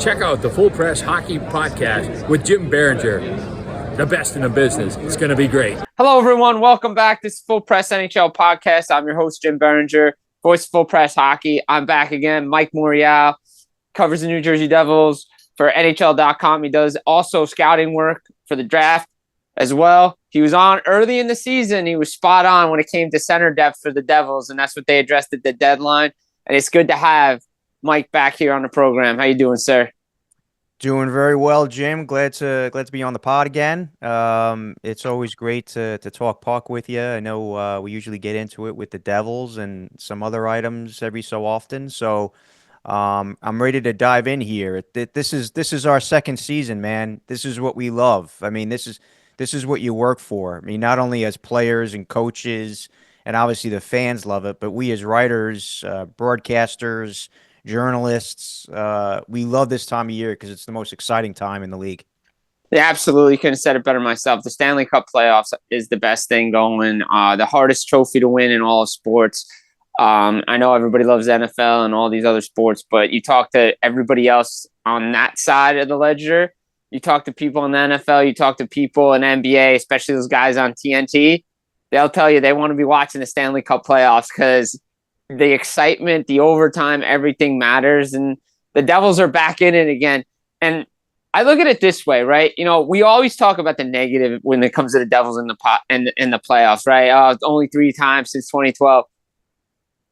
Check out the Full Press Hockey Podcast with Jim Biringer, the best in the business. It's going to be great. Hello, everyone. Welcome back. This is Full Press NHL Podcast. I'm your host, Jim Biringer, voice of Full Press Hockey. I'm back again. Mike Morreale covers the New Jersey Devils for NHL.com. He does also scouting work for the draft as well. He was on early in the season. He was spot on when it came to center depth for the Devils, and that's what they addressed at the deadline. And it's good to have Mike back here on the program. How you doing, sir? Doing very well, Jim. Glad to be on the pod again. It's always great to talk puck with you. I know we usually get into it with the Devils and some other items every so often. So I'm ready to dive in here. This is our second season, man. This is what we love. I mean, this is what you work for. I mean, not only as players and coaches, and obviously the fans love it, but we as writers, broadcasters, journalists, we love this time of year because it's the most exciting time in the league. Yeah, absolutely. Couldn't have said it better myself. The Stanley Cup Playoffs is the best thing going. The hardest trophy to win in all of sports. I know everybody loves NFL and all these other sports, but you talk to everybody else on that side of the ledger. You talk to people in the NFL, you talk to people in NBA, especially those guys on TNT. They'll tell you they want to be watching the Stanley Cup Playoffs because the excitement, the overtime, everything matters. And the Devils are back in it again. And I look at it this way, right? You know, we always talk about the negative when it comes to the Devils in the playoffs, right? Only 3 times since 2012.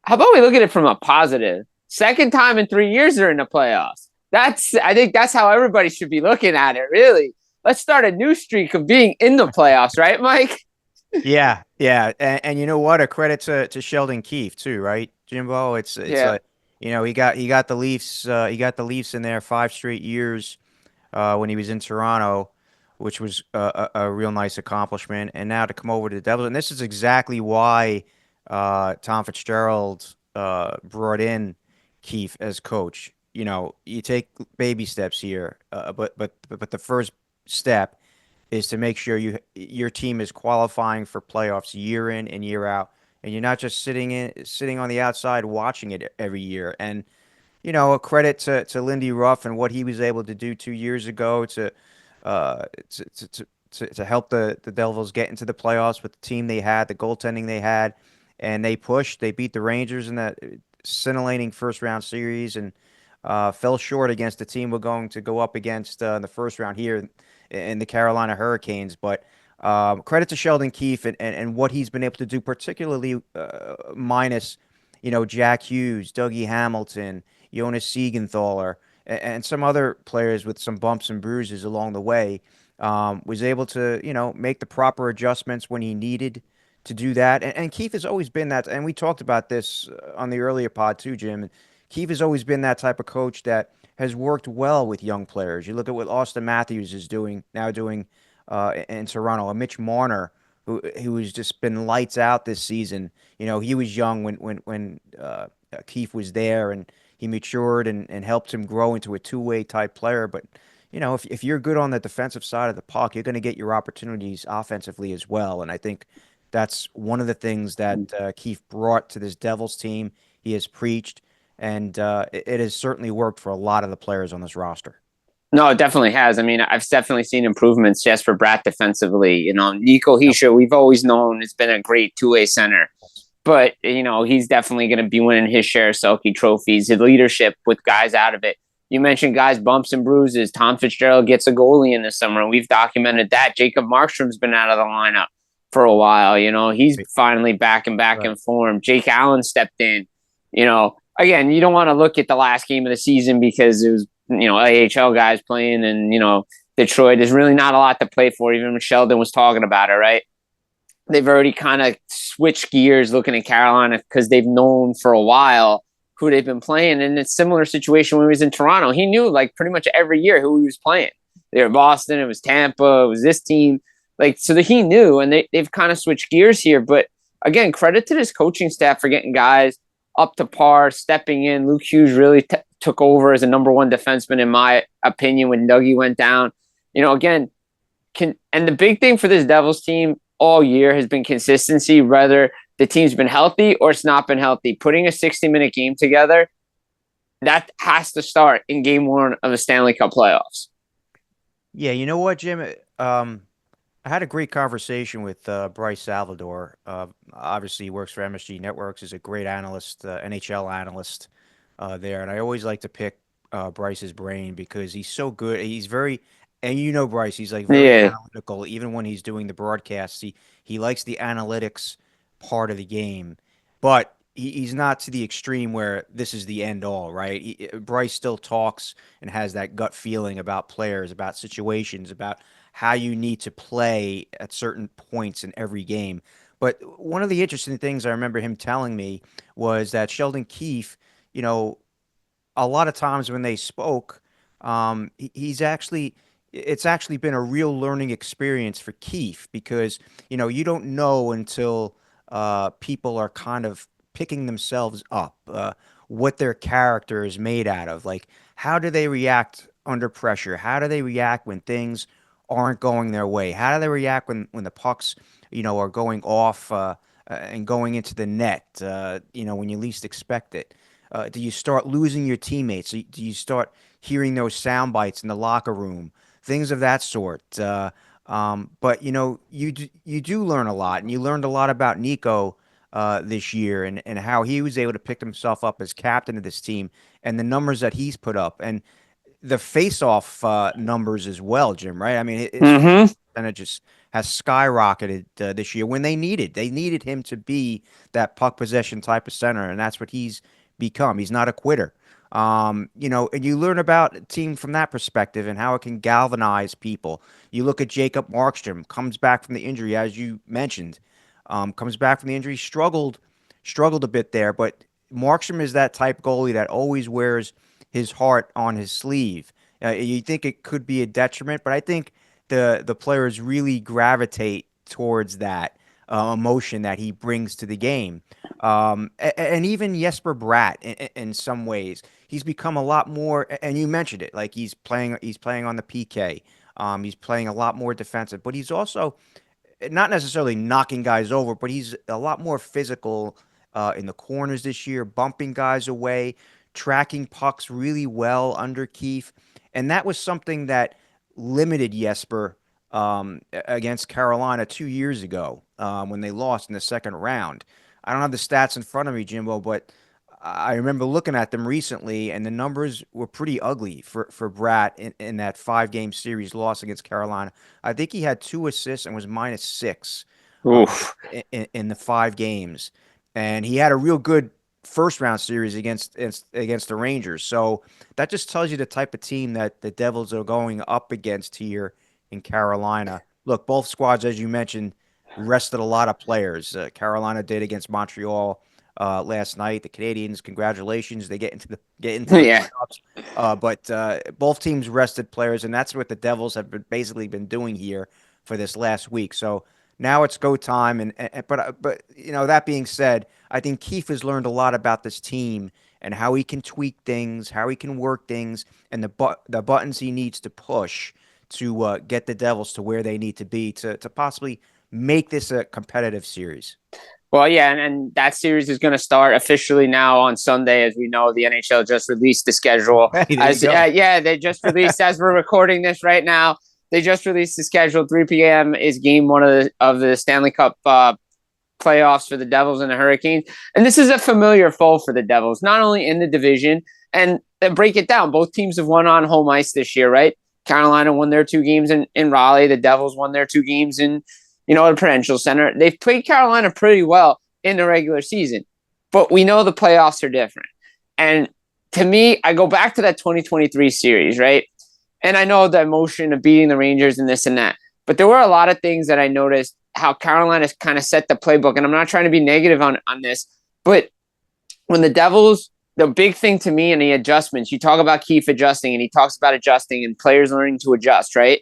How about we look at it from a positive? Second time in 3 years they're in the playoffs. I think that's how everybody should be looking at it, really. Let's start a new streak of being in the playoffs, right, Mike? Yeah. And you know what? A credit to Sheldon Keefe too, right, Jimbo? It's like, you know, he got the Leafs in there 5 straight years when he was in Toronto, which was a real nice accomplishment. And now to come over to the Devils, and this is exactly why Tom Fitzgerald brought in Keefe as coach. You know, you take baby steps here, but the first step is to make sure your team is qualifying for playoffs year in and year out, and you're not just sitting on the outside watching it every year. And you know, a credit to Lindy Ruff and what he was able to do 2 years ago to help the Devils get into the playoffs with the team they had, the goaltending they had, and they pushed. They beat the Rangers in that scintillating first round series and fell short against the team we're going to go up against in the first round here in the Carolina Hurricanes. But credit to Sheldon Keefe and what he's been able to do, particularly minus, you know, Jack Hughes, Dougie Hamilton, Jonas Siegenthaler, and some other players with some bumps and bruises along the way, was able to, you know, make the proper adjustments when he needed to do that. And Keefe has always been that, and we talked about this on the earlier pod too, Jim. Keefe has always been that type of coach that has worked well with young players. You look at what Austin Matthews is doing in Toronto. A Mitch Marner, who has just been lights out this season. You know, he was young when Keefe was there, and he matured and helped him grow into a two-way type player. But you know, if you're good on the defensive side of the puck, you're going to get your opportunities offensively as well. And I think that's one of the things that Keefe brought to this Devils team. He has preached. And it has certainly worked for a lot of the players on this roster. No, it definitely has. I mean, I've definitely seen improvements just for Bratt defensively. You know, Nico Hischier, we've always known has been a great two-way center. But, you know, he's definitely going to be winning his share of Selke trophies, his leadership with guys out of it. You mentioned guys, bumps and bruises. Tom Fitzgerald gets a goalie in the summer, and we've documented that. Jacob Markstrom's been out of the lineup for a while. You know, he's finally back in form. Jake Allen stepped in, you know. Again, you don't want to look at the last game of the season because it was, you know, AHL guys playing and, you know, Detroit. There's really not a lot to play for. Even when Sheldon was talking about it, right? They've already kind of switched gears looking at Carolina because they've known for a while who they've been playing. And it's a similar situation when he was in Toronto. He knew like pretty much every year who he was playing. They were Boston, it was Tampa, it was this team. Like, so that he knew, and they've kind of switched gears here. But again, credit to this coaching staff for getting guys up to par, stepping in. Luke Hughes really took over as a number one defenseman, in my opinion, when Dougie went down. You know, again, and the big thing for this Devils team all year has been consistency, whether the team's been healthy or it's not been healthy. Putting a 60-minute game together that has to start in game one of the Stanley Cup playoffs. Yeah, you know what, Jim? I had a great conversation with Bryce Salvador. Obviously, he works for MSG Networks. He's a great analyst, NHL analyst there. And I always like to pick Bryce's brain because he's so good. He's very, and you know Bryce, he's like very Yeah. analytical. Even when he's doing the broadcasts, he likes the analytics part of the game, but he's not to the extreme where this is the end all, right? Bryce still talks and has that gut feeling about players, about situations, about how you need to play at certain points in every game. But one of the interesting things I remember him telling me was that Sheldon Keefe, you know, a lot of times when they spoke, he's actually it's actually been a real learning experience for Keefe because you don't know until people are kind of picking themselves up, what their character is made out of. Like, how do they react under pressure? How do they react when things aren't going their way? How do they react when the pucks, are going off and going into the net, when you least expect it? Do you start losing your teammates? Do you start hearing those sound bites in the locker room? Things of that sort. But you do learn a lot, and you learned a lot about Nico this year and how he was able to pick himself up as captain of this team and the numbers that he's put up and the face-off numbers as well, Jim. Right? I mean, his Mm-hmm. percentages has skyrocketed this year when they needed him to be that puck possession type of center, and that's what he's become. He's not a quitter. And you learn about a team from that perspective and how it can galvanize people. You look at Jacob Markstrom, comes back from the injury, as you mentioned, comes back from the injury, struggled a bit there, but Markstrom is that type goalie that always wears his heart on his sleeve. You think it could be a detriment, but I think the players really gravitate towards that emotion that he brings to the game. And even Jesper Bratt, in some ways, he's become a lot more. And you mentioned it, like he's playing on the PK. He's playing a lot more defensive, but he's also not necessarily knocking guys over, but he's a lot more physical in the corners this year, bumping guys away, tracking pucks really well under Keefe. And that was something that limited Jesper against Carolina 2 years ago when they lost in the second round. I don't have the stats in front of me, Jimbo, but I remember looking at them recently, and the numbers were pretty ugly for Bratt in that 5-game series loss against Carolina. I think he had 2 assists and was -6 Oof. in the 5 games, and he had a real good first round series against the Rangers. So that just tells you the type of team that the Devils are going up against here in Carolina. Look, both squads, as you mentioned, rested a lot of players. Carolina did against Montreal last night. The Canadians, congratulations, they get into the Yeah. playoffs. But both teams rested players, and that's what the Devils have basically been doing here for this last week. So now it's go time. But that being said, I think Keefe has learned a lot about this team and how he can tweak things, how he can work things, and the buttons he needs to push to get the Devils to where they need to be to possibly make this a competitive series. Well, yeah, and that series is going to start officially now on Sunday. As we know, the NHL just released the schedule. Hey, there you go. Yeah, they just released as we're recording this right now. They just released the schedule. 3 p.m. is game one of the Stanley Cup playoffs for the Devils and the Hurricanes. And this is a familiar foe for the Devils, not only in the division. And break it down, both teams have won on home ice this year, right? Carolina won their 2 games in Raleigh. The Devils won their 2 games in the Prudential Center. They've played Carolina pretty well in the regular season, but we know the playoffs are different. And to me, I go back to that 2023 series, right? And I know the emotion of beating the Rangers and this and that, but there were a lot of things that I noticed how Carolina kind of set the playbook. And I'm not trying to be negative on this, but when the Devils, the big thing to me in the adjustments, you talk about Keefe adjusting and he talks about adjusting and players learning to adjust, right?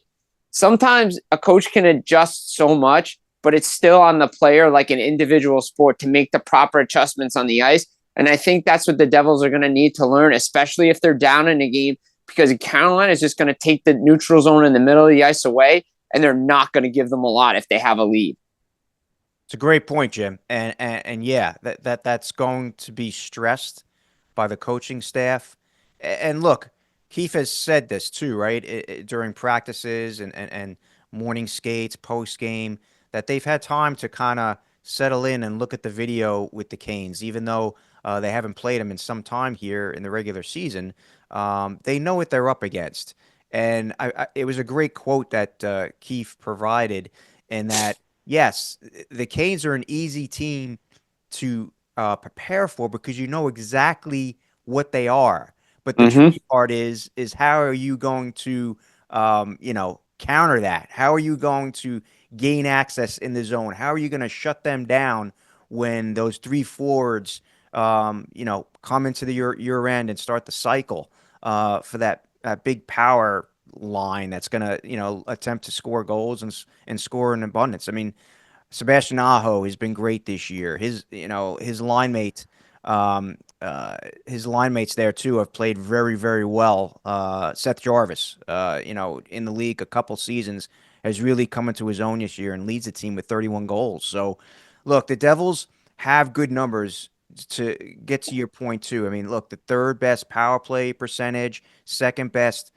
Sometimes a coach can adjust so much, but it's still on the player, like an individual sport, to make the proper adjustments on the ice. And I think that's what the Devils are going to need to learn, especially if they're down in a game, because Carolina is just going to take the neutral zone in the middle of the ice away, and they're not going to give them a lot if they have a lead. It's a great point, Jim. And yeah, that's going to be stressed by the coaching staff. And look, Keith has said this too, right? During practices and morning skates, post game, that they've had time to kind of settle in and look at the video with the Canes, even though they haven't played them in some time here in the regular season. They know what they're up against. And it was a great quote that Keith provided, in that, yes, the Canes are an easy team to prepare for because you know exactly what they are. But the Hmm. tricky part is how are you going to, counter that? How are you going to gain access in the zone? How are you going to shut them down when those three forwards, come into your end and start the cycle for that big power line that's going to, attempt to score goals and score in abundance. I mean, Sebastian Aho has been great this year. His line mates there too have played very, very well. Seth Jarvis, in the league a couple seasons, has really come into his own this year and leads the team with 31 goals. So, look, the Devils have good numbers. To get to your point too, I mean, look, the third best power play percentage, second best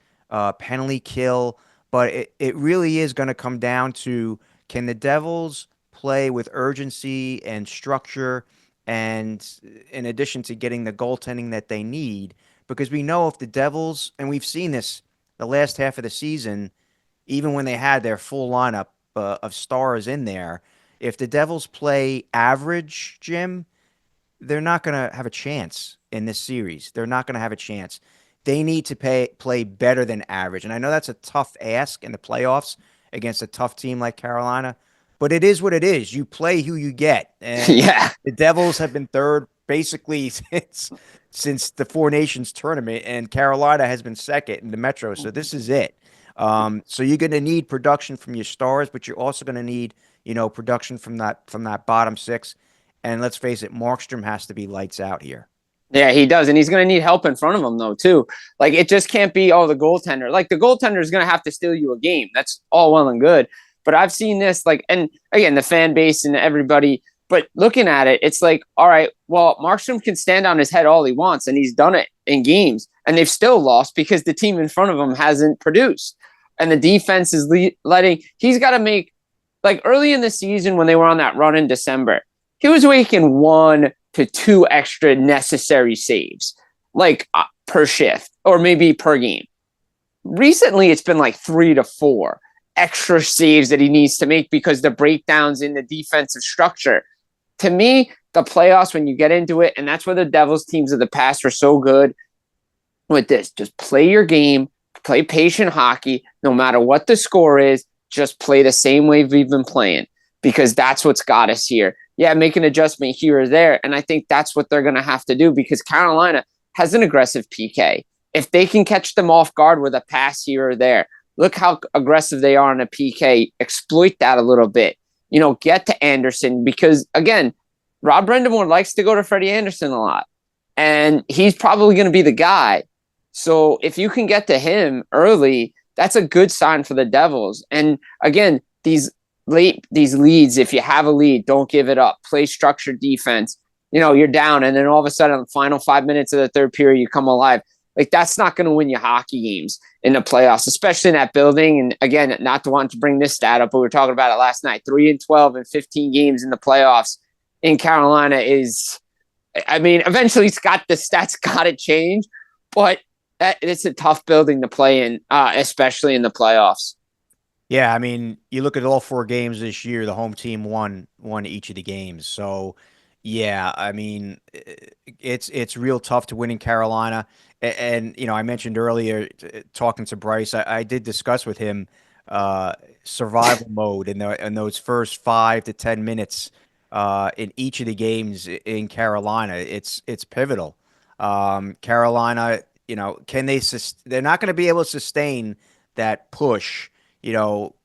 penalty kill, but it really is going to come down to, can the Devils play with urgency and structure, and in addition to getting the goaltending that they need? Because we know if the Devils, and we've seen this the last half of the season, even when they had their full lineup of stars in there, if the Devils play average, Jim, they're not going to have a chance in this series. They're not going to have a chance. They need to play better than average. And I know that's a tough ask in the playoffs against a tough team like Carolina, but it is what it is. You play who you get. And Yeah. the Devils have been third basically since the Four Nations tournament, and Carolina has been second in the Metro. So this is it. So you're going to need production from your stars, but you're also going to need, production from that bottom six. And let's face it, Markstrom has to be lights out here. Yeah, he does. And he's going to need help in front of him, though, too. Like, it just can't be, the goaltender. Like, the goaltender is going to have to steal you a game. That's all well and good. But I've seen this, like, and again, the fan base and everybody, but looking at it, it's like, all right, well, Markstrom can stand on his head all he wants, and he's done it in games, and they've still lost because the team in front of him hasn't produced. And the defense is he's got to make, like, early in the season when they were on that run in December, he was making 1 to 2 extra necessary saves, like per shift or maybe per game. Recently, it's been like 3 to 4 extra saves that he needs to make because the breakdowns in the defensive structure. To me, the playoffs, when you get into it, and that's where the Devils teams of the past are so good with this, just play your game, play patient hockey, no matter what the score is, just play the same way we've been playing, because that's what's got us here. Yeah, make an adjustment here or there. And I think that's what they're going to have to do, because Carolina has an aggressive PK. If they can catch them off guard with a pass here or there, look how aggressive they are on a PK, exploit that a little bit, get to Anderson, because again, Rob Brendamore likes to go to Freddie Anderson a lot, and he's probably going to be the guy. So if you can get to him early, that's a good sign for the Devils. And again, these leads, if you have a lead, don't give it up. Play structured defense. You're down, and then all of a sudden, in the final 5 minutes of the third period, you come alive. Like, that's not going to win you hockey games in the playoffs, especially in that building. And again, not to want to bring this stat up, but we were talking about it last night. 3-12 and 15 games in the playoffs in Carolina is, I mean, eventually the stats got to change, but it's a tough building to play in, especially in the playoffs. Yeah, I mean, you look at all four games this year, the home team won each of the games. So, yeah, I mean, it's real tough to win in Carolina. And, I mentioned earlier, talking to Bryce, I did discuss with him survival mode in those first 5 to 10 minutes in each of the games in Carolina. It's pivotal. Carolina, can they're not going to be able to sustain that push,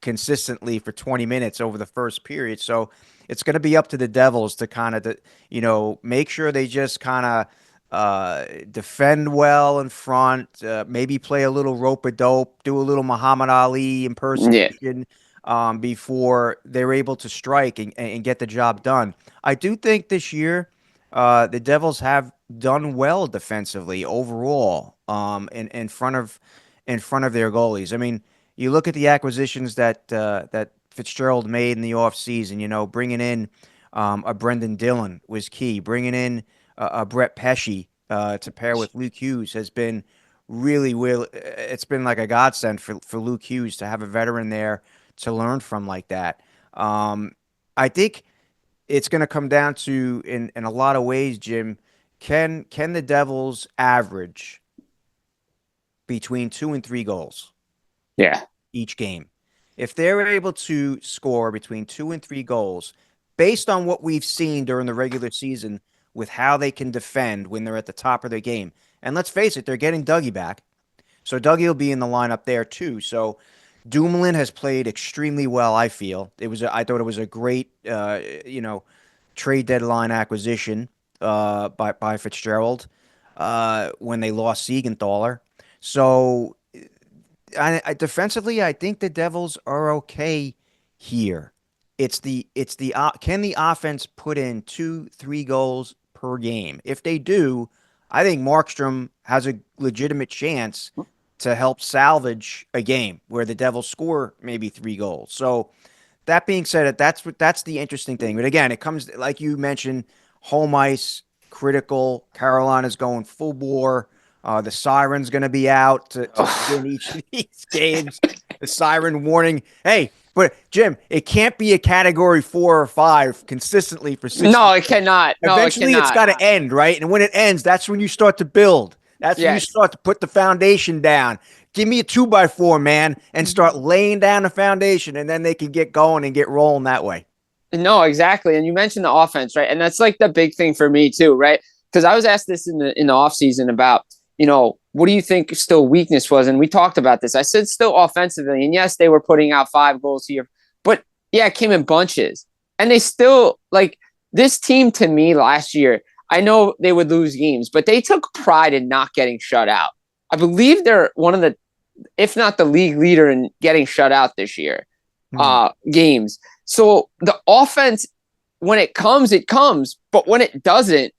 consistently for 20 minutes over the first period. So it's going to be up to the Devils to kind of, make sure they just kind of defend well in front, maybe play a little rope-a-dope, do a little Muhammad Ali Yeah. impersonation before they're able to strike and get the job done. I do think this year the Devils have done well defensively overall. in front of their goalies. I mean, you look at the acquisitions that Fitzgerald made in the offseason, bringing in a Brendan Dillon was key. Bringing in a Brett Pesci to pair with Luke Hughes has been really, it's been like a godsend for Luke Hughes to have a veteran there to learn from like that. I think it's going to come down to, in a lot of ways, Jim, can the Devils average between 2 and 3 goals Yeah. each game? If they're able to score between 2 and 3 goals, based on what we've seen during the regular season with how they can defend when they're at the top of their game, and let's face it, they're getting Dougie back, so Dougie will be in the lineup there too. So Dumoulin has played extremely well. I feel I thought it was a great, trade deadline acquisition by Fitzgerald when they lost Siegenthaler. So defensively, I think the Devils are okay here. Can the offense put in 2-3 goals per game? If they do, I think Markstrom has a legitimate chance to help salvage a game where the Devils score maybe 3 goals. So that being said, that's the interesting thing. But again, it comes, like you mentioned, home ice critical. Carolina's going full bore. The siren's going to be out to win each of these games. The siren warning. Hey, but Jim, it can't be a category 4 or 5 consistently for 6. No, it cannot. Eventually, it's got to end, right? And when it ends, that's when you start to build. That's when you start to put the foundation down. Give me a 2x4, man, and start laying down the foundation, and then they can get going and get rolling that way. No, exactly. And you mentioned the offense, right? And that's like the big thing for me too, right? Because I was asked this in the offseason about, what do you think still weakness was? And we talked about this. I said still offensively. And yes, they were putting out 5 goals here. But yeah, it came in bunches. And they still, like, this team to me last year, I know they would lose games, but they took pride in not getting shut out. I believe they're one of the, if not the league leader in getting shut out this year, games. So the offense, when it comes, it comes. But when it doesn't,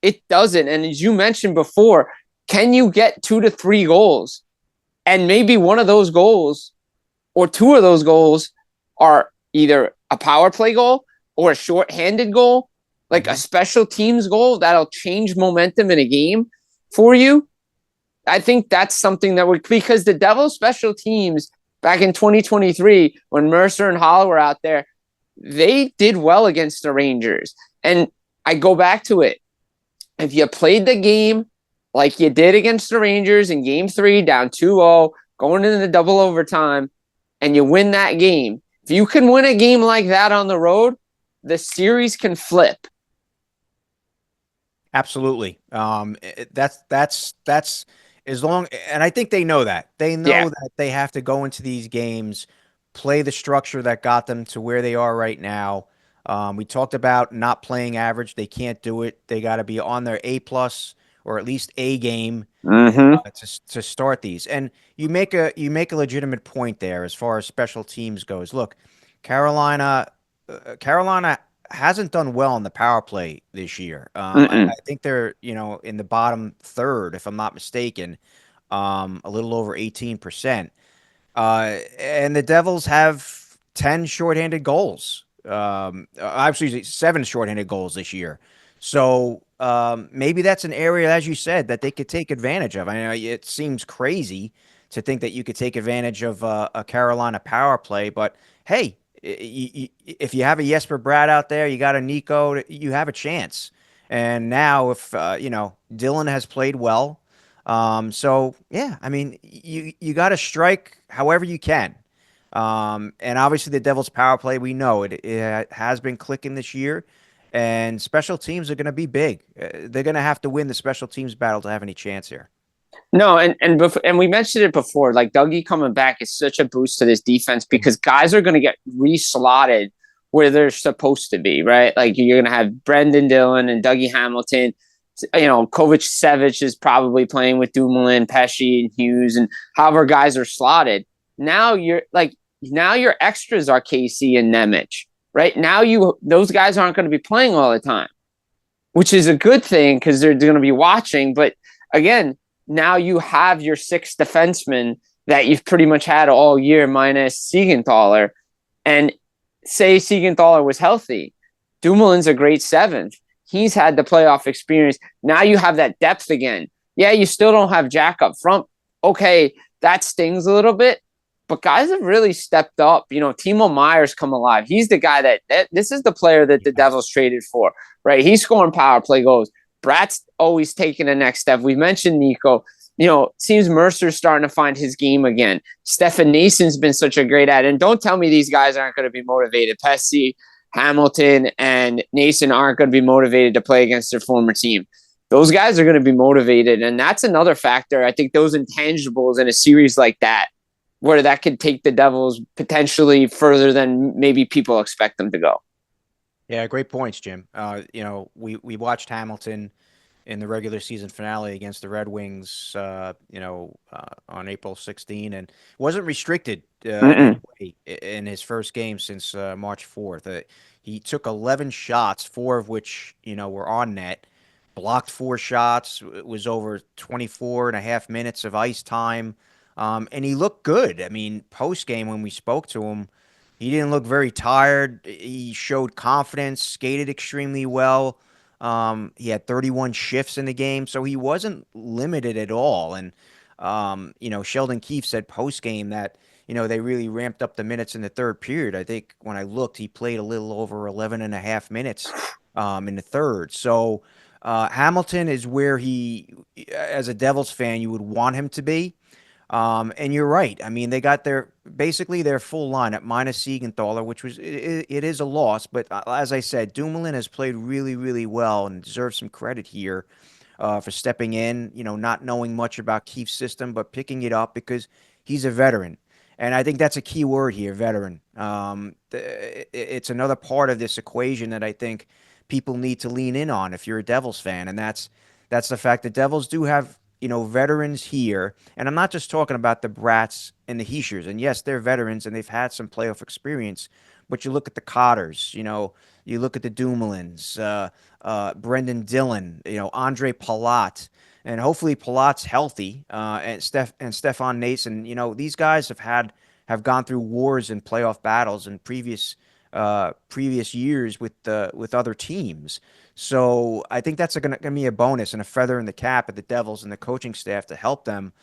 it doesn't. And as you mentioned before, can you get 2 to 3 goals? And maybe one of those goals or 2 of those goals are either a power play goal or a shorthanded goal, like a special teams goal that'll change momentum in a game for you. I think that's something that because the Devils special teams back in 2023, when Mercer and Holl were out there, they did well against the Rangers. And I go back to it. If you played the game like you did against the Rangers in game 3, down 2-0, going into the double overtime, and you win that game, if you can win a game like that on the road, the series can flip. Absolutely. That's as long, and I think they know that. They know that they have to go into these games, play the structure that got them to where they are right now. We talked about not playing average. They can't do it. They got to be on their A+ or at least A game to start these. And you make a legitimate point there as far as special teams goes. Look, Carolina hasn't done well in the power play this year. I think they're in the bottom third, if I'm not mistaken, a little over 18%. And the Devils have 10 shorthanded goals. Actually, 7 shorthanded goals this year. So maybe that's an area, as you said, that they could take advantage of. I know it seems crazy to think that you could take advantage of a Carolina power play, but hey, if you have a Jesper Bratt out there, you got a Nico, you have a chance. And now if, Dylan has played well. So yeah, I mean, you got to strike however you can. And obviously the Devils power play, we know it has been clicking this year, and special teams are going to be big. They're going to have to win the special teams battle to have any chance here. No, and we mentioned it before, like Dougie coming back is such a boost to this defense because guys are going to get re-slotted where they're supposed to be, right? Like you're going to have Brendan Dillon and Dougie Hamilton. Kovacevic is probably playing with Dumoulin, Pesci, and Hughes, and however guys are slotted. Now your extras are Casey and Nemec, right? Now those guys aren't going to be playing all the time, which is a good thing because they're going to be watching. But again, now you have your sixth defenseman that you've pretty much had all year minus Siegenthaler. And say Siegenthaler was healthy. Dumoulin's a great seventh. He's had the playoff experience. Now you have that depth again. Yeah, you still don't have Jack up front. Okay, that stings a little bit, but guys have really stepped up. Timo Meyer's come alive. He's the guy that this is the player that the Devils traded for, right? He's scoring power play goals. Brat's always taking the next step. We mentioned Nico. Seems Mercer's starting to find his game again. Stefan Nason's been such a great ad. And don't tell me these guys aren't going to be motivated. Pesci, Hamilton, and Nason aren't going to be motivated to play against their former team. Those guys are going to be motivated. And that's another factor. I think those intangibles in a series like that, where that could take the Devils potentially further than maybe people expect them to go. Yeah, great points, Jim. We watched Hamilton in the regular season finale against the Red Wings, on April 16, and wasn't restricted in his first game since March 4th. He took 11 shots, 4 of which, were on net, blocked 4 shots, was over 24 and a half minutes of ice time, and he looked good. I mean, post-game when we spoke to him, he didn't look very tired. He showed confidence, skated extremely well. He had 31 shifts in the game, so he wasn't limited at all. And, Sheldon Keefe said post-game that, they really ramped up the minutes in the third period. I think when I looked, he played a little over 11 and a half minutes in the third. So Hamilton is where as a Devils fan, you would want him to be. And you're right. I mean, they got their full lineup minus Siegenthaler, which it is a loss. But as I said, Dumoulin has played really, really well and deserves some credit here for stepping in. Not knowing much about Keefe's system, but picking it up because he's a veteran. And I think that's a key word here, veteran. It's another part of this equation that I think people need to lean in on if you're a Devils fan, and that's the fact that Devils do have veterans here. And I'm not just talking about the Brats and the Heishers. And yes, they're veterans and they've had some playoff experience. But you look at the Cotters, you look at the Dumoulins, Brendan Dillon, Andre Palat, and hopefully Palat's healthy, and Stefan Nason. These guys have gone through wars and playoff battles in previous years with other teams. So I think that's going to be a bonus and a feather in the cap of the Devils and the coaching staff to help them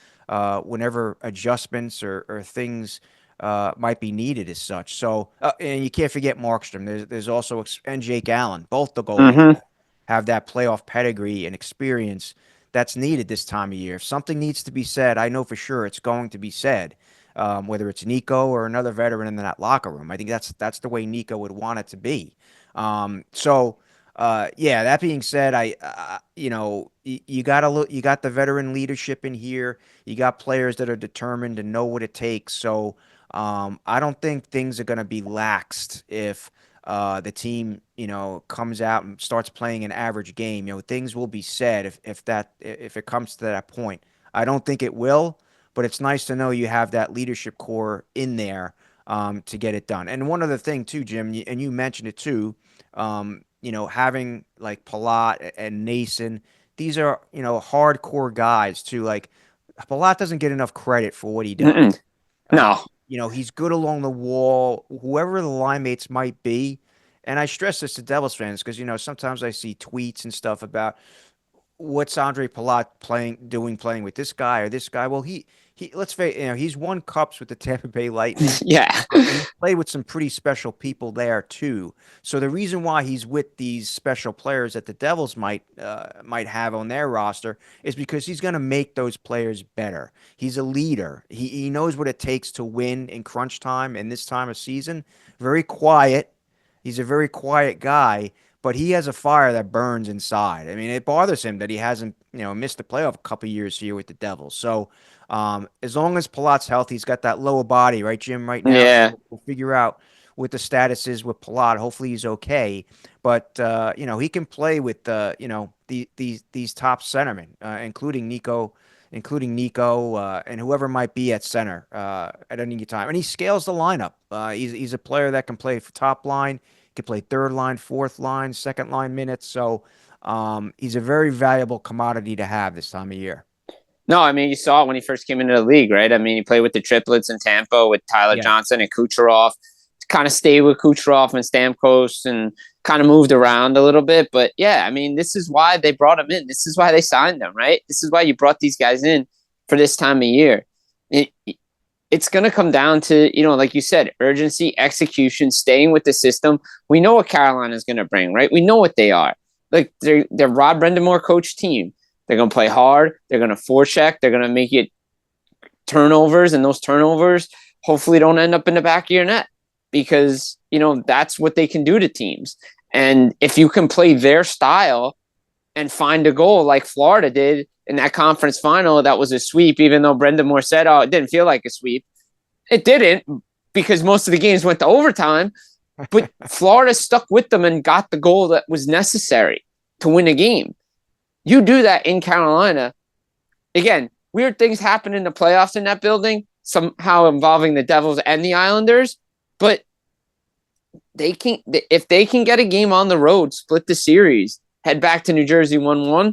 whenever adjustments or things might be needed as such. So and you can't forget Markstrom. There's also and Jake Allen. Both the goalies have that playoff pedigree and experience that's needed this time of year. If something needs to be said, I know for sure it's going to be said. Whether it's Nico or another veteran in that locker room, I think that's the way Nico would want it to be. That being said, you got to look. You got the veteran leadership in here. You got players that are determined and know what it takes. So I don't think things are going to be laxed if the team comes out and starts playing an average game. Things will be said if it comes to that point. I don't think it will, but it's nice to know you have that leadership core in there to get it done. And one other thing too, Jim, and you mentioned it too. Having like Palat and Nason, these are, hardcore guys too. Like Palat doesn't get enough credit for what he does. No. He's good along the wall, whoever the line mates might be. And I stress this to Devils fans because, sometimes I see tweets and stuff about what's Andre Palat playing with this guy or this guy. Well, he let's face he's won cups with the Tampa Bay Lightning. Yeah. And he's played with some pretty special people there too. So the reason why he's with these special players that the Devils might have on their roster is because he's going to make those players better. He's a leader. He knows what it takes to win in crunch time and this time of season. Very quiet. He's a very quiet guy, but he has a fire that burns inside. I mean, it bothers him that he hasn't, missed the playoff a couple of years here with the Devils. So as long as Palat's healthy, he's got that lower body, right, Jim, right now. Yeah. So we'll figure out what the status is with Palat. Hopefully he's okay. But, he can play with, these top centermen, including Nico, and whoever might be at center at any time. And he scales the lineup. He's a player that can play for top line, can play third line, fourth line, second line minutes. So he's a very valuable commodity to have this time of year. No, I mean, you saw it when he first came into the league, right? I mean, he played with the triplets in Tampa with Tyler Yeah. Johnson and Kucherov. Kind of stayed with Kucherov and Stamkos and kind of moved around a little bit. But yeah, I mean, this is why they brought him in. This is why they signed him, right? This is why you brought these guys in for this time of year. It's going to come down to, like you said, urgency, execution, staying with the system. We know what Carolina is going to bring, right? We know what they are. Like they're Rod Brendamore coach team. They're going to play hard. They're going to forecheck. They're going to make it turnovers, and those turnovers hopefully don't end up in the back of your net because, that's what they can do to teams. And if you can play their style and find a goal like Florida did in that conference final, that was a sweep, even though Brendamore said, oh, it didn't feel like a sweep. It didn't because most of the games went to overtime, but Florida stuck with them and got the goal that was necessary to win a game. You do that in Carolina. Again, weird things happen in the playoffs in that building, somehow involving the Devils and the Islanders, but if they can get a game on the road, split the series, head back to New Jersey 1-1, I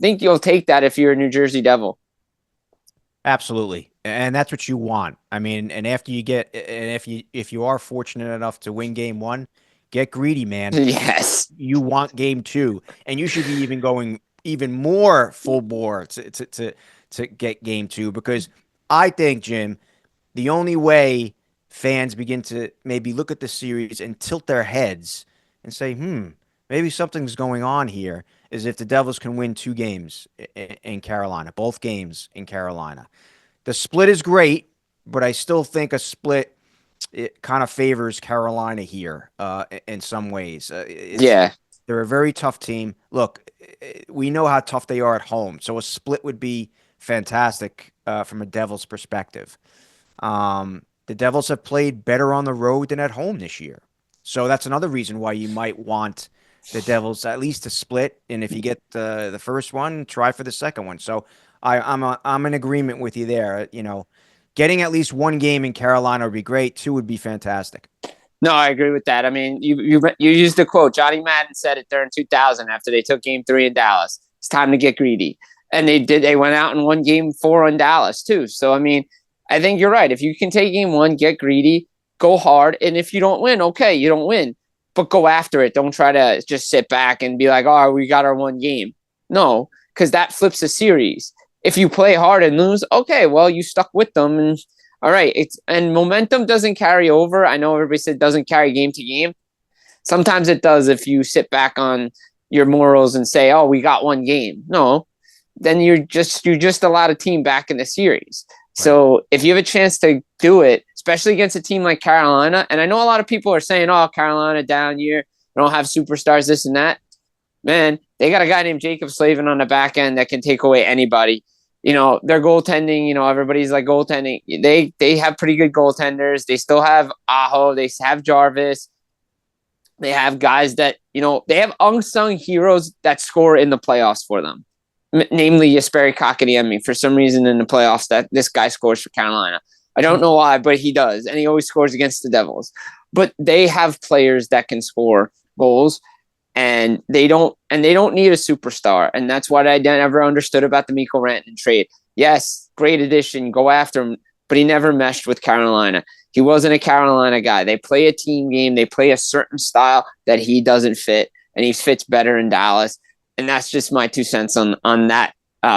think you'll take that if you're a New Jersey Devil. Absolutely. And that's what you want. I mean, and if you are fortunate enough to win game one, get greedy, man. Yes. You want game two, and you should be even going even more full bore to get game two, because I think, Jim, the only way fans begin to maybe look at the series and tilt their heads and say, maybe something's going on here, is if the Devils can win 2 games in Carolina, both games in Carolina. The split is great, but I still think a split, it kind of favors Carolina here in some ways. Yeah. They're a very tough team. Look, we know how tough they are at home, so a split would be fantastic from a Devils perspective. The Devils have played better on the road than at home this year. So that's another reason why you might want the Devils at least to split. And if you get the first one, try for the second one. So I'm in agreement with you there. Getting at least 1 game in Carolina would be great. 2 would be fantastic. No, I agree with that. I mean, you used the quote. Johnny Madden said it during 2000 after they took Game 3 in Dallas. It's time to get greedy, and they did. They went out and won Game 4 in Dallas too. So I mean, I think you're right. If you can take Game 1, get greedy, go hard, and if you don't win, okay, you don't win, but go after it. Don't try to just sit back and be like, oh, we got our 1 game. No, because that flips a series. If you play hard and lose, okay, well, you stuck with them, and all right. And momentum doesn't carry over. I know everybody said it doesn't carry game to game. Sometimes it does if you sit back on your morals and say, "Oh, we got 1 game." No, then you just allowed a team back in the series. Right. So if you have a chance to do it, especially against a team like Carolina, and I know a lot of people are saying, "Oh, Carolina down year, they don't have superstars, this and that." Man, they got a guy named Jacob Slavin on the back end that can take away anybody. Their goaltending, everybody's like goaltending. They have pretty good goaltenders. They still have Aho. They have Jarvis. They have guys that, they have unsung heroes that score in the playoffs for them. Namely, Jesperi Kotkaniemi. For some reason in the playoffs, that this guy scores for Carolina. I don't know why, but he does. And he always scores against the Devils. But they have players that can score goals. And they don't need a superstar. And that's what I never understood about the Mikko Rantanen trade. Yes, great addition, go after him, but he never meshed with Carolina. He wasn't a Carolina guy. They play a team game. They play a certain style that he doesn't fit, and he fits better in Dallas. And that's just my 2 cents on that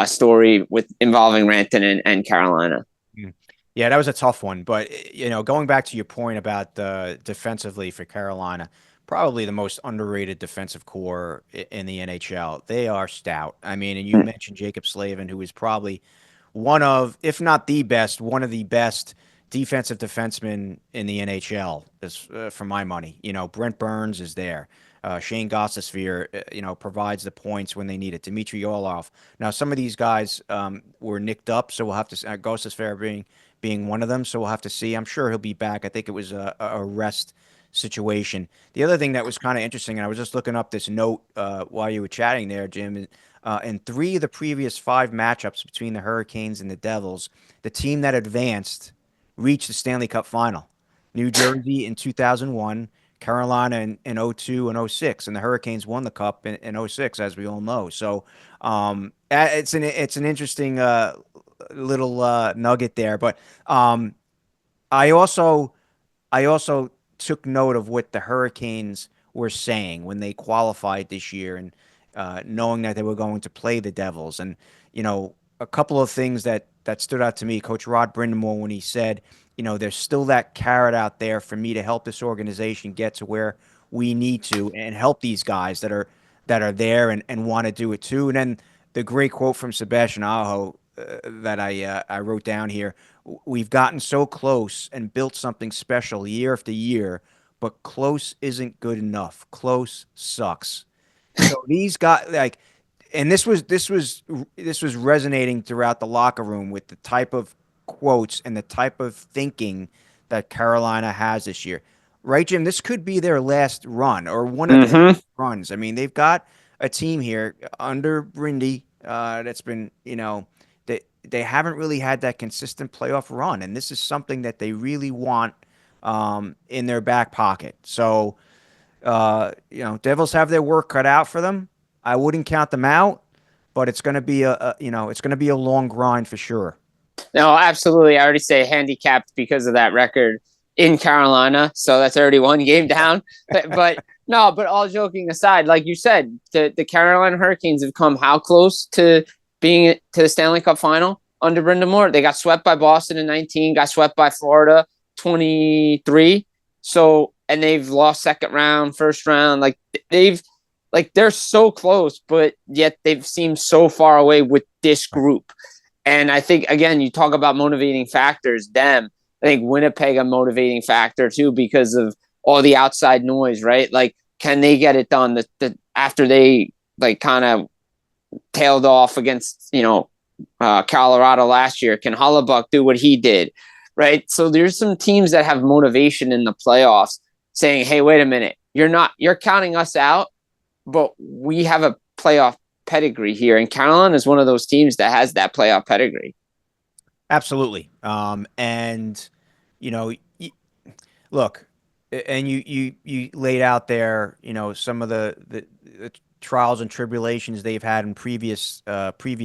story with involving Rantanen and Carolina. Yeah, that was a tough one. But, going back to your point about defensively for Carolina, probably the most underrated defensive core in the NHL. They are stout. I mean, and you mentioned Jacob Slavin, who is probably one of, if not the best, one of the best defensive defensemen in the NHL, for my money. Brent Burns is there. Shane Gostisbehere, provides the points when they need it. Dmitry Orlov. Now, some of these guys were nicked up, so we'll have to Gostisbehere being one of them, so we'll have to see. I'm sure he'll be back. I think it was a rest situation. The other thing that was kind of interesting, and I was just looking up this note while you were chatting there, Jim, in 3 of the previous 5 matchups between the Hurricanes and the Devils, the team that advanced reached the Stanley Cup final. New Jersey in 2001, Carolina in 02 and 06, and the Hurricanes won the Cup in 06, as we all know. So It's an interesting little nugget there, but I also I also took note of what the Hurricanes were saying when they qualified this year, and knowing that they were going to play the Devils. And a couple of things that stood out to me. Coach Rod Brindamore, when he said, there's still that carrot out there for me to help this organization get to where we need to, and help these guys that are there and want to do it too. And then the great quote from Sebastian Aho that I wrote down here: "We've gotten so close and built something special year after year, but close isn't good enough. Close sucks." So these guys, like, and this was resonating throughout the locker room with the type of quotes and the type of thinking that Carolina has this year. Right, Jim? This could be their last run, or one of their Mm-hmm. runs. I mean, they've got a team here under Brindy that's been, they haven't really had that consistent playoff run, and this is something that they really want in their back pocket. So, Devils have their work cut out for them. I wouldn't count them out, but it's going to be it's going to be a long grind for sure. No, absolutely. I already say handicapped because of that record in Carolina. So that's already one game down. But no, but all joking aside, like you said, the Carolina Hurricanes have come how close to being to the Stanley Cup final under Brendan Moore? They got swept by Boston in 19, got swept by Florida 23. So, and they've lost second round, first round. They're so close, but yet they've seemed so far away with this group. And I think, again, you talk about motivating factors, them. I think Winnipeg a motivating factor too because of all the outside noise, right? Like, can they get it done after they kind of tailed off against, Colorado last year? Can Hollebuck do what he did, right? So there's some teams that have motivation in the playoffs saying, hey, wait a minute, you're counting us out, but we have a playoff pedigree here. And Carolina is one of those teams that has that playoff pedigree. Absolutely. And you know, look, and you laid out there, some of the trials and tribulations they've had in previous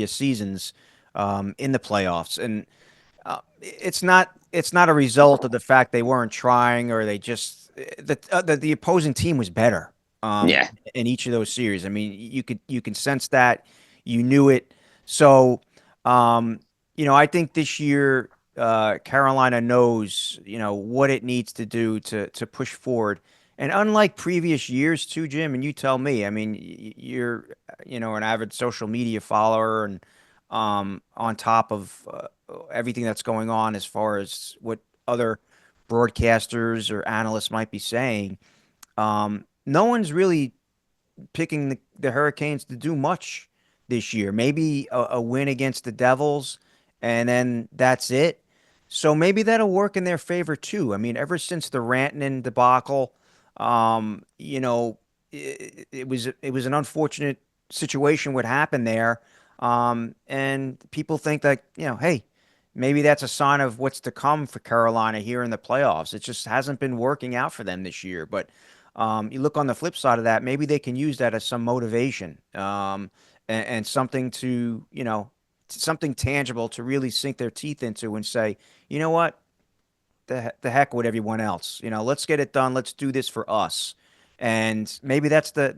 seasons in the playoffs, and it's not a result of the fact they weren't trying, or they just the opposing team was better Yeah. in each of those series. I mean, you can sense that, you knew it. So, I think this year Carolina knows, what it needs to do to push forward. And unlike previous years too, Jim, and you tell me, I mean, you're, an avid social media follower, and on top of everything that's going on as far as what other broadcasters or analysts might be saying, no one's really picking the Hurricanes to do much this year. Maybe a win against the Devils, and then that's it. So maybe that'll work in their favor too. I mean, ever since the Rantanen debacle, it was an unfortunate situation what happened there, and people think that, hey, maybe that's a sign of what's to come for Carolina here in the playoffs. It just hasn't been working out for them this year, but. You look on the flip side of that, maybe they can use that as some motivation, and something to, something tangible to really sink their teeth into and say, you know what, the heck with everyone else. Let's get it done. Let's do this for us. And maybe that's the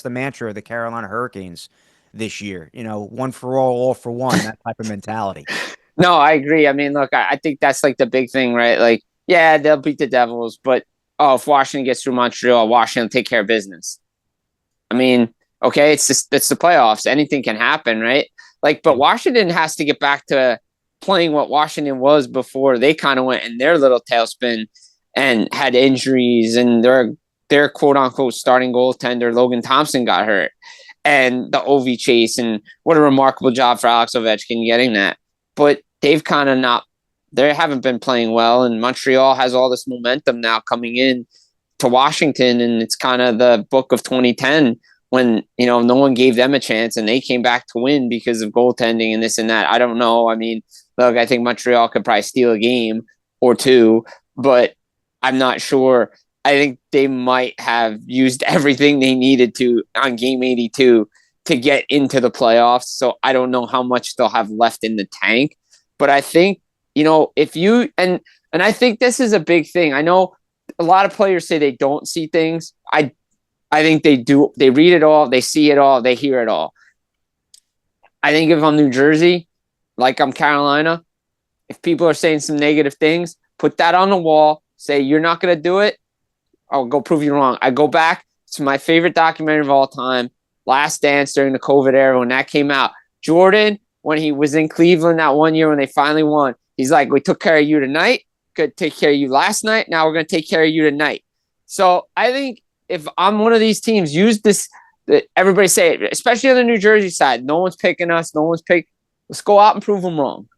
mantra of the Carolina Hurricanes this year. One for all for one, that type of mentality. No, I agree. I mean, look, I think that's the big thing, right? Like, yeah, they'll beat the Devils, but if Washington gets through Montreal, Washington will take care of business. I mean, okay, it's the playoffs. Anything can happen, right? But Washington has to get back to playing what Washington was before they kind of went in their little tailspin and had injuries, and their quote unquote starting goaltender Logan Thompson got hurt, and the Ovi chase, and what a remarkable job for Alex Ovechkin getting that. But they've kind of not. They haven't been playing well, and Montreal has all this momentum now coming in to Washington, and it's kind of the book of 2010 when, no one gave them a chance, and they came back to win because of goaltending and this and that. I don't know. I mean, look, I think Montreal could probably steal a game or two, but I'm not sure. I think they might have used everything they needed to on game 82 to get into the playoffs. So I don't know how much they'll have left in the tank. But I think, if you and I think this is a big thing. I know a lot of players say they don't see things. I think they do. They read it all, they see it all, they hear it all. I think if I'm New Jersey, like I'm Carolina, if people are saying some negative things, put that on the wall, say you're not going to do it. I'll go prove you wrong. I go back to my favorite documentary of all time, Last Dance, during the COVID era when that came out. Jordan, when he was in Cleveland that one year when they finally won, he's like, we took care of you tonight. Good, take care of you last night. Now we're going to take care of you tonight. So I think if I'm one of these teams, use this. Everybody say it, especially on the New Jersey side. No one's picking us. No one's picking. Let's go out and prove them wrong.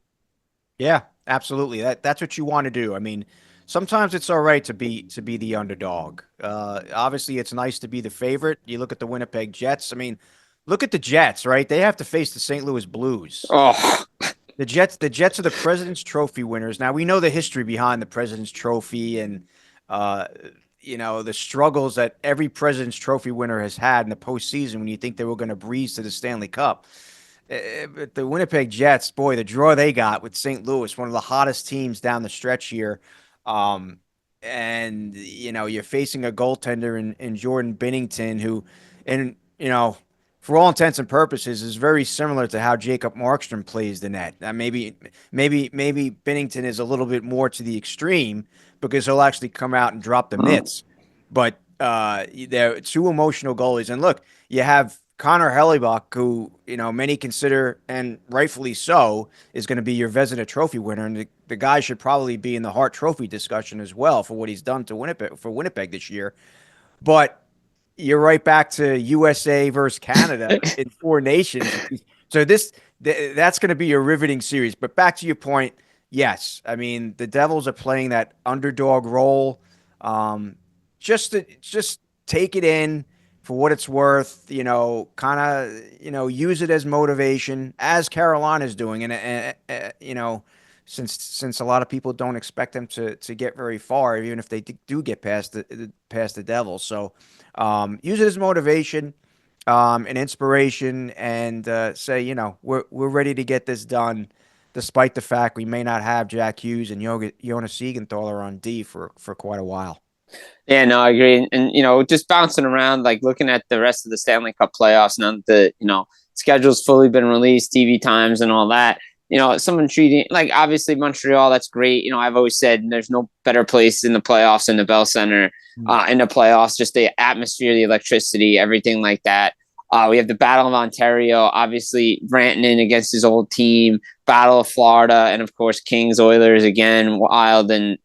Yeah, absolutely. That's what you want to do. I mean, sometimes it's all right to be the underdog. Obviously, it's nice to be the favorite. You look at the Winnipeg Jets. I mean, look at the Jets, right? They have to face the St. Louis Blues. Oh, The Jets are the President's Trophy winners. Now we know the history behind the President's Trophy and the struggles that every President's Trophy winner has had in the postseason when you think they were going to breeze to the Stanley Cup. But the Winnipeg Jets, boy, the draw they got with St. Louis, one of the hottest teams down the stretch here. And you're facing a goaltender in Jordan Binnington, who, and for all intents and purposes, is very similar to how Jacob Markstrom plays the net. Maybe Binnington is a little bit more to the extreme because he'll actually come out and drop the mitts. But they're two emotional goalies. And look, you have Connor Hellebuck, who many consider, and rightfully so, is going to be your Vezina Trophy winner, and the guy should probably be in the Hart Trophy discussion as well for what he's done to Winnipeg this year. But you're right back to USA versus Canada in Four Nations. So that's going to be a riveting series. But back to your point, yes, I mean the Devils are playing that underdog role. Just take it in for what it's worth, kind of, use it as motivation, as Carolina's doing. And since a lot of people don't expect them to get very far, even if they do get past the Devils. So use it as motivation, and inspiration, and say, we're ready to get this done, despite the fact we may not have Jack Hughes and Jonas Siegenthaler on D for quite a while. Yeah, no, I agree. And just bouncing around, like looking at the rest of the Stanley Cup playoffs, now that the schedule's fully been released, TV times and all that. Someone treating, like, obviously Montreal, that's great. I've always said there's no better place in the playoffs than the Bell Center, in the playoffs, just the atmosphere, the electricity, everything like that. We have the Battle of Ontario, obviously Rantanen against his old team, Battle of Florida, and of course Kings, Oilers again, Wild and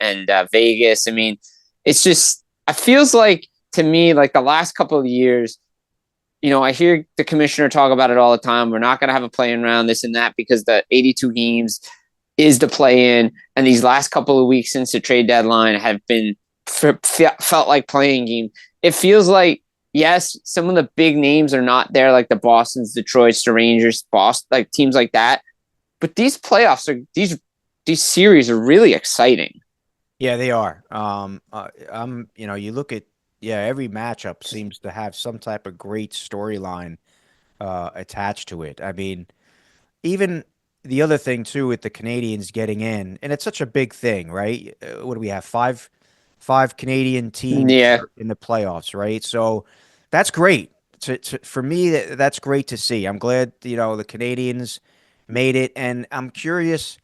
Vegas. I mean, it's just, it feels like, to me, like the last couple of years, I hear the commissioner talk about it all the time. We're not going to have a play-in round, this and that, because the 82 games is the play-in. And these last couple of weeks since the trade deadline have been felt like playing game. It feels like, yes, some of the big names are not there, like the Bostons, Detroits, the Rangers, Boston, like teams like that. But these playoffs these series are really exciting. Yeah, they are. You look at, every matchup seems to have some type of great storyline attached to it. I mean, even the other thing too with the Canadians getting in, and it's such a big thing, right? What do we have? Five Canadian teams in the playoffs, right? So that's great. For me, that's great to see. I'm glad the Canadians made it, and I'm curious.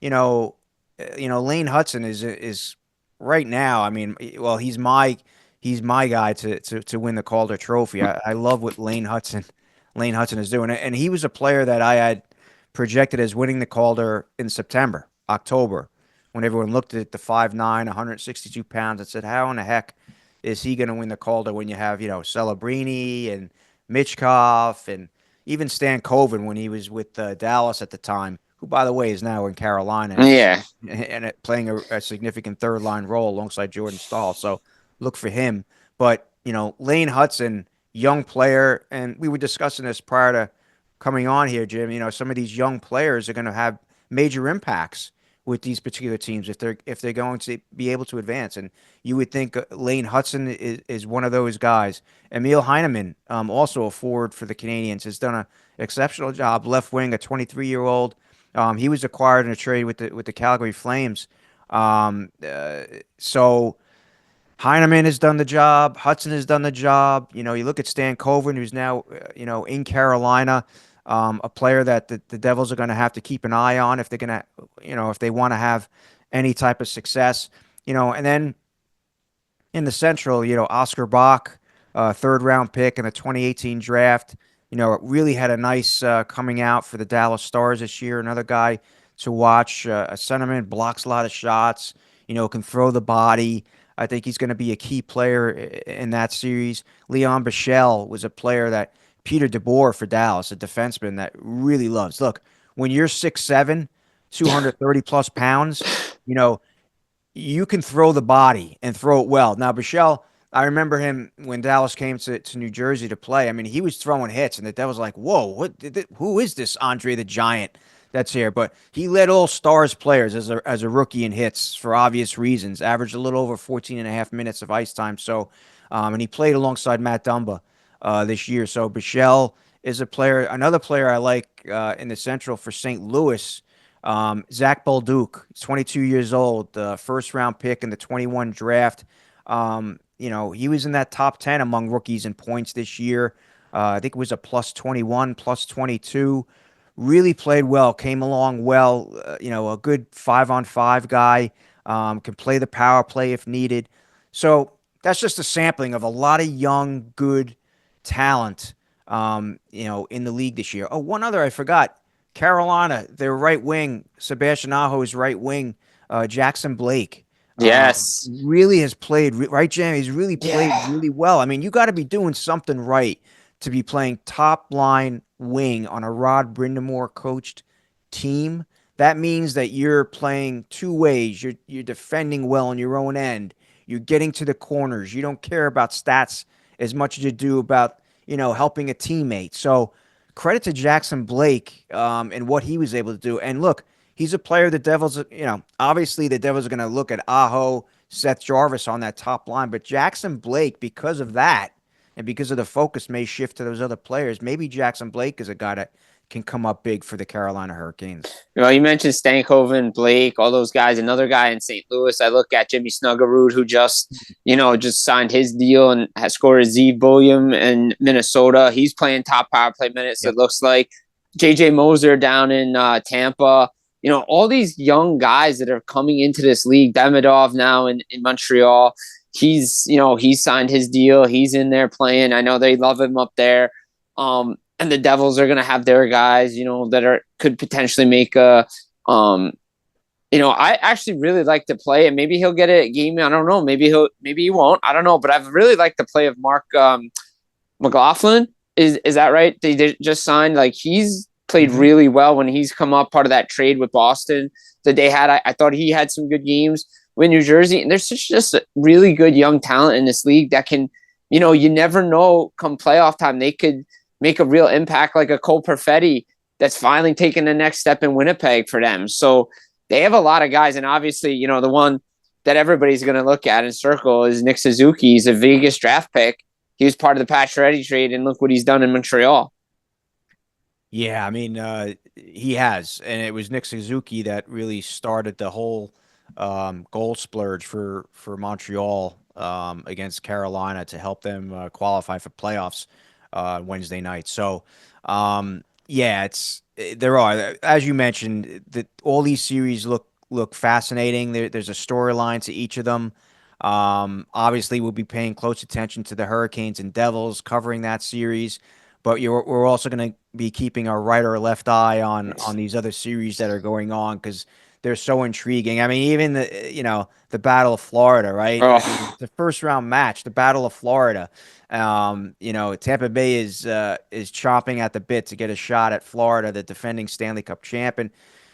Lane Hudson is right now. I mean, well, he's my guy to win the Calder Trophy. I love what Lane Hudson is doing, and he was a player that I had projected as winning the Calder in September, October, when everyone looked at the 5'9", 162 pounds and said, how in the heck is he going to win the Calder when you have Celebrini and Michkov and even Stan Coven when he was with Dallas at the time, who, by the way, is now in Carolina. And playing a significant third-line role alongside Jordan Stahl. So look for him. But, Lane Hudson, young player, and we were discussing this prior to coming on here, Jim. Some of these young players are going to have major impacts with these particular teams if they're going to be able to advance. And you would think Lane Hudson is one of those guys. Emil Heineman, also a forward for the Canadians, has done an exceptional job. Left wing, a 23-year-old. He was acquired in a trade with the Calgary Flames. So Heineman has done the job. Hudson has done the job. You look at Stan Coven, who's now, in Carolina, a player that the Devils are going to have to keep an eye on if they're going to, if they want to have any type of success. And then in the Central, Oscar Bach, third round pick in the 2018 draft, really had a nice coming out for the Dallas Stars this year. Another guy to watch, a centerman, blocks a lot of shots, can throw the body. I think he's going to be a key player in that series. Leon Bichelle was a player that Peter DeBoer for Dallas, a defenseman that really loves. Look, when you're 6'7", 230 plus pounds, you can throw the body and throw it well. Now, Bichelle, I remember him when Dallas came to New Jersey to play. I mean, he was throwing hits, and the Devils like, whoa, who is this Andre the Giant that's here? But he led all Stars players as a rookie in hits for obvious reasons. Averaged a little over 14 and a half minutes of ice time. So, and he played alongside Matt Dumba this year. So Bichelle is another player I like in the Central for St. Louis. Zach Balduke, 22 years old, first round pick in the 21 draft. He was in that top 10 among rookies in points this year. I think it was a plus 21, plus 22. Really played well, came along well. A good 5-on-5 guy. Can play the power play if needed. So that's just a sampling of a lot of young, good talent, in the league this year. Oh, one other I forgot. Carolina, their right wing, Sebastian Aho's right wing, Jackson Blake, Yes. really has played, right, Jam? He's really played Yeah. really well. I mean, you got to be doing something right to be playing top line wing on a Rod Brindamore coached team. That means that you're playing two ways. You're defending well on your own end. You're getting to the corners. You don't care about stats as much as you do about, helping a teammate. So credit to Jackson Blake and what he was able to do. And look, he's a player the Devils, obviously the Devils are going to look at Aho, Seth Jarvis on that top line. But Jackson Blake, because of that, and because of the focus may shift to those other players, maybe Jackson Blake is a guy that can come up big for the Carolina Hurricanes. You mentioned Stankoven, Blake, all those guys. Another guy in St. Louis, I look at Jimmy Snuggerud, who just signed his deal and has scored a Z Bullion in Minnesota. He's playing top power play minutes, It looks like. JJ Moser down in Tampa. All these young guys that are coming into this league. Demidov now in Montreal. He's signed his deal. He's in there playing. I know they love him up there. And the Devils are going to have their guys, that could potentially make I actually really like to play, and maybe he'll get a game. I don't know. Maybe he won't. I don't know. But I've really liked the play of Mark McLaughlin. Is that right? They just signed. Like, he's played really well when he's come up, part of that trade with Boston that they had. I thought he had some good games with New Jersey. And there's just a really good young talent in this league that can, you never know, come playoff time, they could make a real impact, like a Cole Perfetti that's finally taking the next step in Winnipeg for them. So they have a lot of guys. And obviously, the one that everybody's going to look at and circle is Nick Suzuki. He's a Vegas draft pick. He was part of the Pacioretty trade, and look what he's done in Montreal. Yeah, I mean, he has. And it was Nick Suzuki that really started the whole goal splurge for Montreal against Carolina to help them qualify for playoffs Wednesday night. So, there are, as you mentioned, that all these series look fascinating. There's a storyline to each of them. Obviously, we'll be paying close attention to the Hurricanes and Devils covering that series, but we're also going to be keeping our right or left eye on these other series that are going on because they're so intriguing. I mean, even the Battle of Florida, right? Oh. I mean, the first round match, the Battle of Florida. Tampa Bay is chomping at the bit to get a shot at Florida, the defending Stanley Cup champ, and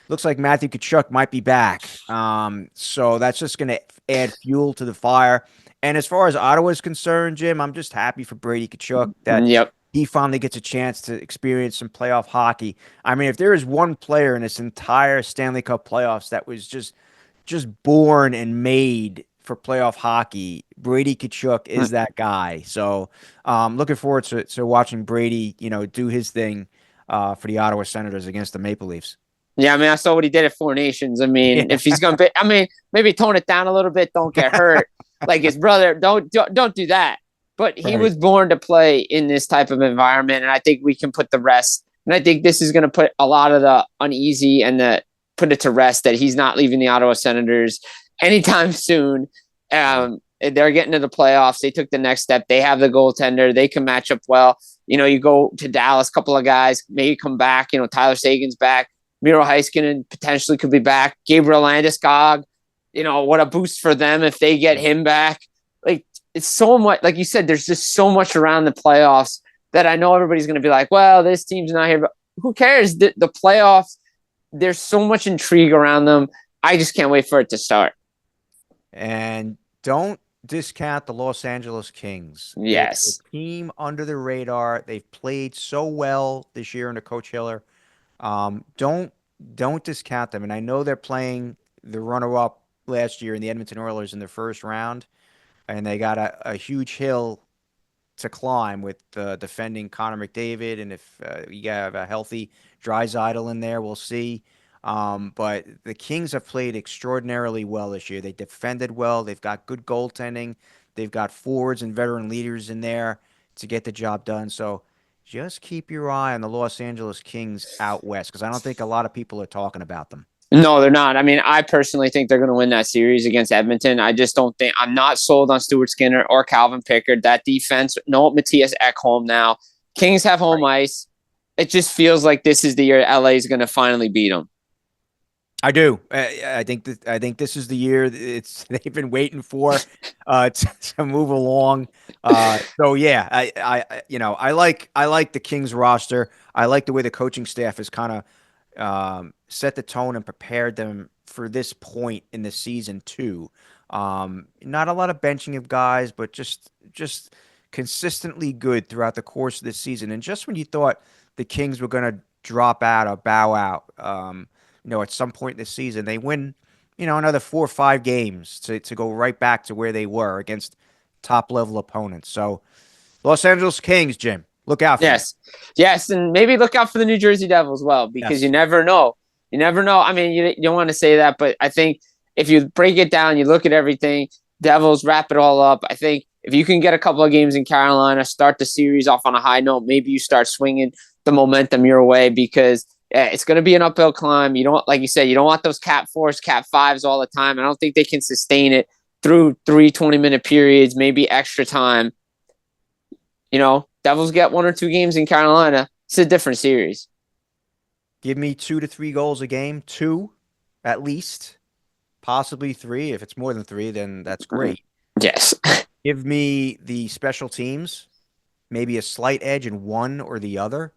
looks like Matthew Tkachuk might be back. So that's just going to add fuel to the fire. And as far as Ottawa is concerned, Jim, I'm just happy for Brady Tkachuk that he finally gets a chance to experience some playoff hockey. I mean, if there is one player in this entire Stanley Cup playoffs that was just born and made for playoff hockey, Brady Tkachuk is that guy. So, looking forward to watching Brady, do his thing for the Ottawa Senators against the Maple Leafs. Yeah, I mean, I saw what he did at Four Nations. I mean, Yeah. if he's gonna be, I mean, maybe tone it down a little bit. Don't get hurt like his brother. Don't do that. But he Right. was born to play in this type of environment, and I think we can put the rest. And I think this is going to put a lot of the uneasy and put it to rest that he's not leaving the Ottawa Senators anytime soon. They're getting to the playoffs. They took the next step. They have the goaltender. They can match up well. You go to Dallas, couple of guys maybe come back. Tyler Sagan's back. Miro Heiskanen potentially could be back. Gabriel Landeskog, what a boost for them if they get him back. Like, it's so much, like you said, there's just so much around the playoffs that I know everybody's going to be like, well, this team's not here, but who cares? The playoffs, there's so much intrigue around them. I just can't wait for it to start. And don't discount the Los Angeles Kings. Yes. It's a team under the radar. They've played so well this year under Coach Hiller. Don't discount them. And I know they're playing the runner-up last year in the Edmonton Oilers in the first round, and they got a huge hill to climb with defending Connor McDavid. And if you have a healthy Draisaitl in there, we'll see. But the Kings have played extraordinarily well this year. They defended well. They've got good goaltending. They've got forwards and veteran leaders in there to get the job done. So just keep your eye on the Los Angeles Kings out west, because I don't think a lot of people are talking about them. No, they're not. I mean, I personally think they're going to win that series against Edmonton. I just don't think – I'm not sold on Stuart Skinner or Calvin Pickard. That defense – no, Matthias Ekholm now. Kings have home ice. It just feels like this is the year LA is going to finally beat them. I do. I think this is the year they've been waiting for to move along. So yeah, I like the Kings roster. I like the way the coaching staff has kind of set the tone and prepared them for this point in the season too. Not a lot of benching of guys, but just consistently good throughout the course of the season. And just when you thought the Kings were going to drop out or bow out, at some point in the season, they win, another 4 or 5 games to go right back to where they were against top-level opponents. So, Los Angeles Kings, Jim, look out for them. Yes, and maybe look out for the New Jersey Devils as well, because you never know. You never know. I mean, you don't want to say that, but I think if you break it down, you look at everything, Devils wrap it all up. I think if you can get a couple of games in Carolina, start the series off on a high note, maybe you start swinging the momentum your way, because it's going to be an uphill climb. You don't, like you said, you don't want those Cat 4s, Cat 5s all the time. I don't think they can sustain it through 3 20-minute periods, maybe extra time. Devils get 1 or 2 games in Carolina. It's a different series. Give me 2 to 3 goals a game, 2 at least, possibly 3. If it's more than 3, then that's great. Yes. Give me the special teams, maybe a slight edge in one or the other.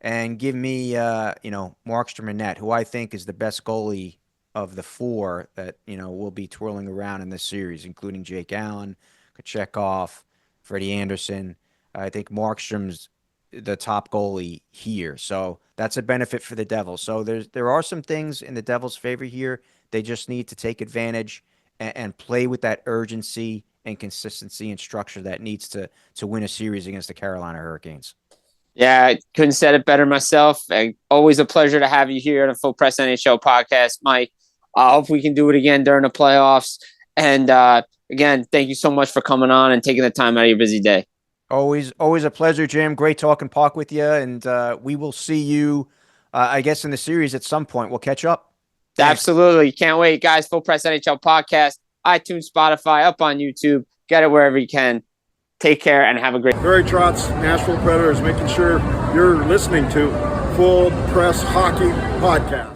And give me, Markstrom and Net, who I think is the best goalie of the 4 that, will be twirling around in this series, including Jake Allen, Kochetkov, Freddie Anderson. I think Markstrom's the top goalie here. So that's a benefit for the Devils. So there are some things in the Devils' favor here. They just need to take advantage and play with that urgency and consistency and structure that needs to win a series against the Carolina Hurricanes. Yeah, I couldn't said it better myself. Always a pleasure to have you here on the Full Press NHL podcast, Mike. I hope we can do it again during the playoffs. And again, thank you so much for coming on and taking the time out of your busy day. Always a pleasure, Jim. Great talking puck with you. And we will see you, I guess, in the series at some point. We'll catch up. Thanks. Absolutely. Can't wait, guys. Full Press NHL podcast, iTunes, Spotify, up on YouTube. Get it wherever you can. Take care and have a great Barry Trotz, Nashville Predators, making sure you're listening to Full Press Hockey Podcast.